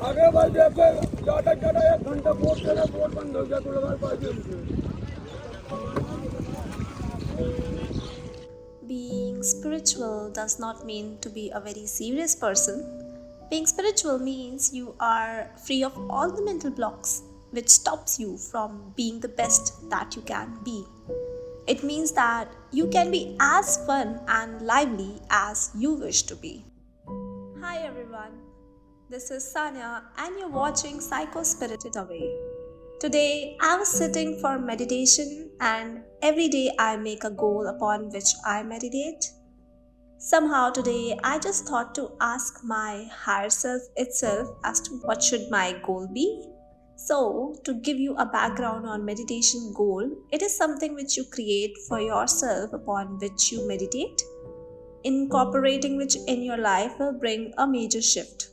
आगे बढ़ फिर ज्यादा ज्यादा 1 घंटा बोर्ड देना बोर्ड बंद हो गया तो लगा पाएगी Being spiritual does not mean to be a very serious person. Being spiritual means you are free of all the mental blocks which stops you from being the best that you can be. It means that you can be as fun and lively as you wish to be. Hi everyone, this is Sanya and you're watching Psycho Spirited Away. Today I was sitting for meditation and every day I make a goal upon which I meditate. Somehow today I just thought to ask my higher self itself as to what should my goal be. So, to give you a background on meditation goal, it is something which you create for yourself upon which you meditate, incorporating which in your life will bring a major shift.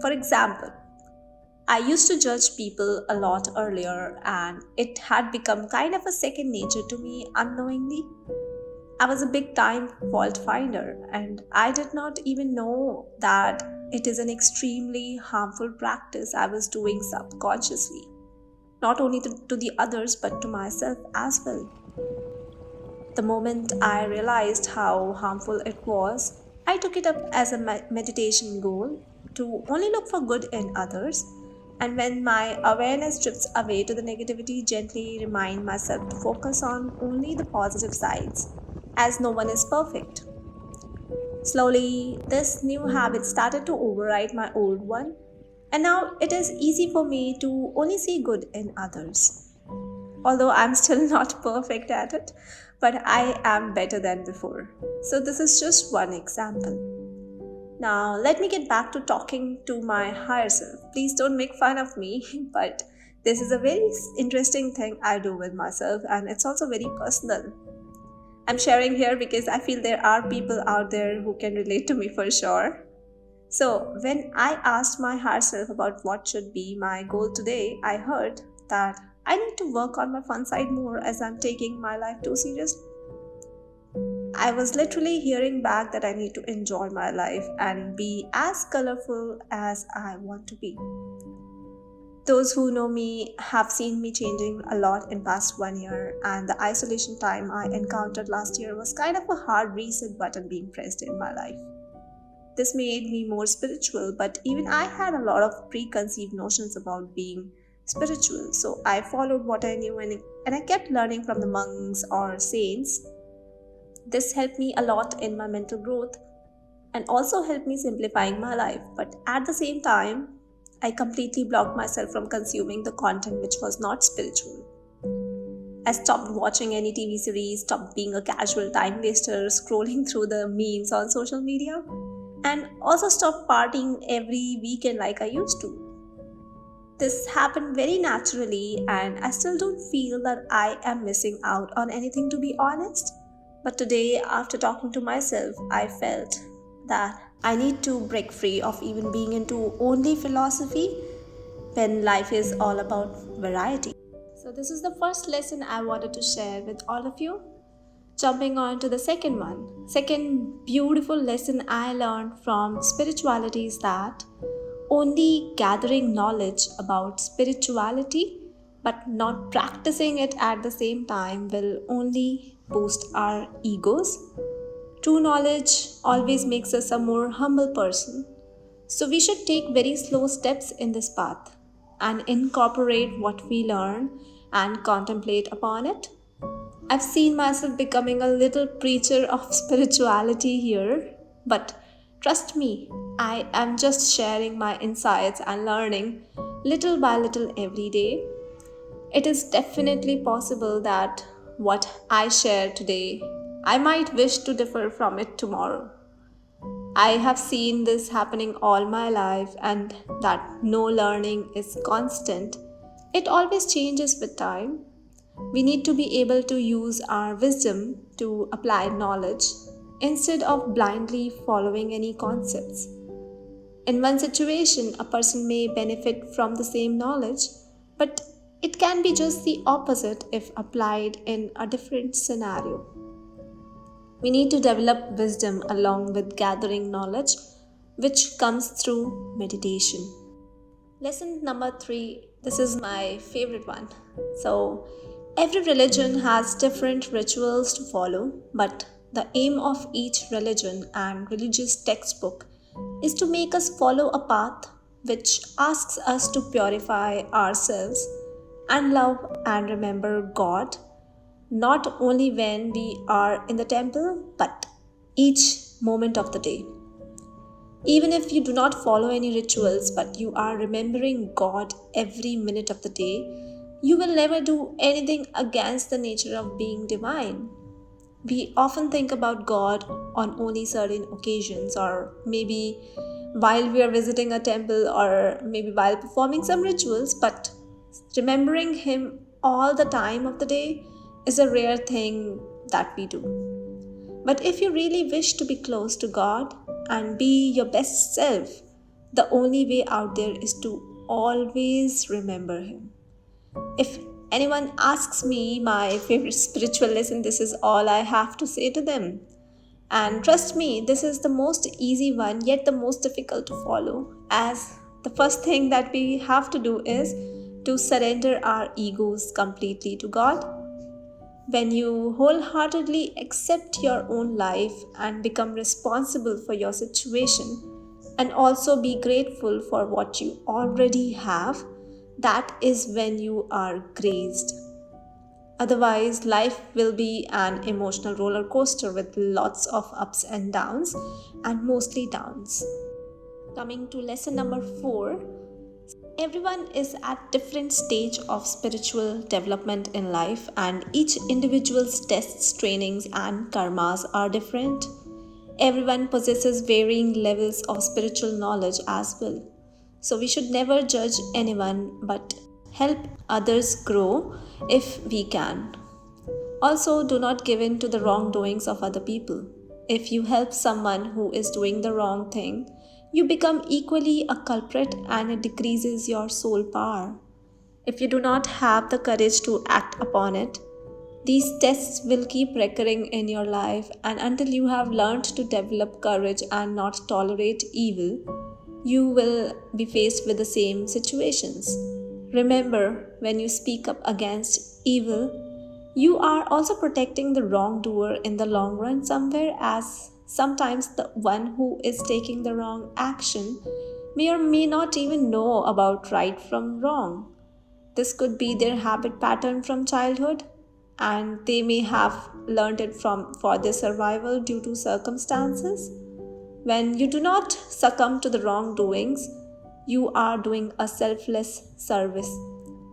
For example, I used to judge people a lot earlier, and it had become kind of a second nature to me unknowingly. I was a big time fault finder, and I did not even know that it is an extremely harmful practice I was doing subconsciously, not only to the others but to myself as well. The moment I realized how harmful it was, I took it up as a meditation goal to only look for good in others. And when my awareness drifts away to the negativity, gently remind myself to focus on only the positive sides, as no one is perfect. Slowly, this new habit started to override my old one, and now it is easy for me to only see good in others. Although I'm still not perfect at it, but I am better than before. So, this is just one example. Now, let me get back to talking to my higher self. Please don't make fun of me, but this is a very interesting thing I do with myself, and it's also very personal. I'm sharing here because I feel there are people out there who can relate to me for sure. So, when I asked my higher self about what should be my goal today, I heard that I need to work on my fun side more as I'm taking my life too seriously. I was literally hearing back that I need to enjoy my life and be as colorful as I want to be. Those who know me have seen me changing a lot in past 1 year, and the isolation time I encountered last year was kind of a hard reset button being pressed in my life. This made me more spiritual, but even I had a lot of preconceived notions about being spiritual. So I followed what I knew and I kept learning from the monks or saints. This helped me a lot in my mental growth and also helped me simplifying my life. But at the same time, I completely blocked myself from consuming the content which was not spiritual. I stopped watching any TV series, stopped being a casual time waster, scrolling through the memes on social media, and also stopped partying every weekend like I used to. This happened very naturally, and I still don't feel that I am missing out on anything, to be honest. But today, after talking to myself, I felt that I need to break free of even being into only philosophy when life is all about variety. So, this is the first lesson I wanted to share with all of you. Jumping on to the second one. Second beautiful lesson I learned from spirituality is that only gathering knowledge about spirituality but not practicing it at the same time will only boost our egos. True knowledge always makes us a more humble person. So we should take very slow steps in this path and incorporate what we learn and contemplate upon it. I've seen myself becoming a little preacher of spirituality here, but trust me, I am just sharing my insights and learning little by little every day. It is definitely possible that what I share today, I might wish to differ from it tomorrow. I have seen this happening all my life, and that no learning is constant. It always changes with time. We need to be able to use our wisdom to apply knowledge instead of blindly following any concepts. In one situation, a person may benefit from the same knowledge, but it can be just the opposite if applied in a different scenario. We need to develop wisdom along with gathering knowledge, which comes through meditation. Lesson number 3, this is my favorite one. So, every religion has different rituals to follow, but the aim of each religion and religious textbook is to make us follow a path which asks us to purify ourselves and love and remember God, not only when we are in the temple, but each moment of the day. Even if you do not follow any rituals, but you are remembering God every minute of the day, you will never do anything against the nature of being divine. We often think about God on only certain occasions, or maybe while we are visiting a temple, or maybe while performing some rituals, but remembering Him all the time of the day is a rare thing that we do. But if you really wish to be close to God and be your best self, the only way out there is to always remember Him. If anyone asks me my favorite spiritual lesson, this is all I have to say to them. And trust me, this is the most easy one, yet the most difficult to follow, as the first thing that we have to do is to surrender our egos completely to God. When you wholeheartedly accept your own life and become responsible for your situation, and also be grateful for what you already have, that is when you are graced. Otherwise, life will be an emotional roller coaster with lots of ups and downs, and mostly downs. Coming to lesson number 4, everyone is at different stage of spiritual development in life, and each individual's tests, trainings and karmas are different. Everyone possesses varying levels of spiritual knowledge as well. So we should never judge anyone but help others grow if we can. Also, do not give in to the wrongdoings of other people. If you help someone who is doing the wrong thing, you become equally a culprit and it decreases your soul power. If you do not have the courage to act upon it, these tests will keep recurring in your life, and until you have learned to develop courage and not tolerate evil, you will be faced with the same situations. Remember, when you speak up against evil, you are also protecting the wrongdoer in the long run somewhere, as sometimes the one who is taking the wrong action may or may not even know about right from wrong. This could be their habit pattern from childhood, and they may have learned it from for their survival due to circumstances. When you do not succumb to the wrongdoings, you are doing a selfless service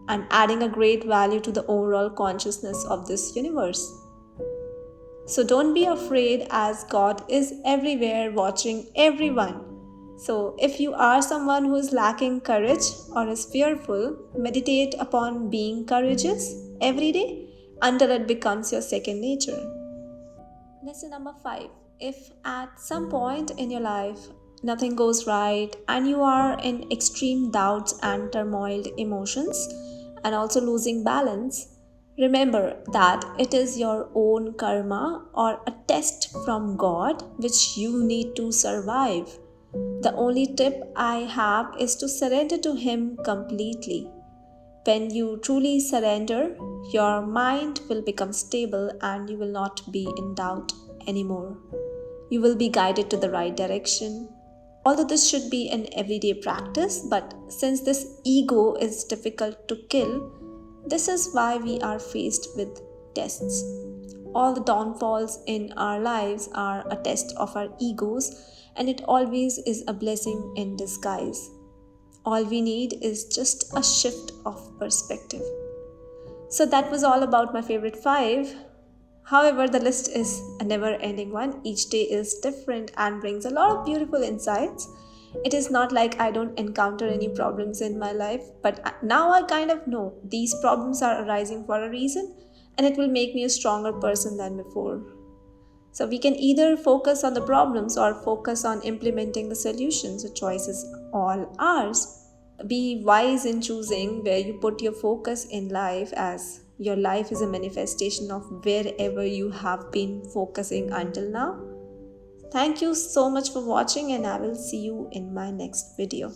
and adding a great value to the overall consciousness of this universe. So don't be afraid, as God is everywhere watching everyone. So if you are someone who is lacking courage or is fearful, meditate upon being courageous every day until it becomes your second nature. Lesson number 5. If at some point in your life nothing goes right and you are in extreme doubts and turmoiled emotions and also losing balance, remember that it is your own karma or a test from God which you need to survive. The only tip I have is to surrender to Him completely. When you truly surrender, your mind will become stable and you will not be in doubt anymore. You will be guided to the right direction. Although this should be an everyday practice, but since this ego is difficult to kill, this is why we are faced with tests. All the downfalls in our lives are a test of our egos, and it always is a blessing in disguise. All we need is just a shift of perspective. So that was all about my favorite 5. However, the list is a never ending one. Each day is different and brings a lot of beautiful insights. It is not like I don't encounter any problems in my life, but now I kind of know these problems are arising for a reason, and it will make me a stronger person than before. So we can either focus on the problems or focus on implementing the solutions. The choice is all ours. Be wise in choosing where you put your focus in life, as your life is a manifestation of wherever you have been focusing until now. Thank you so much for watching, and I will see you in my next video.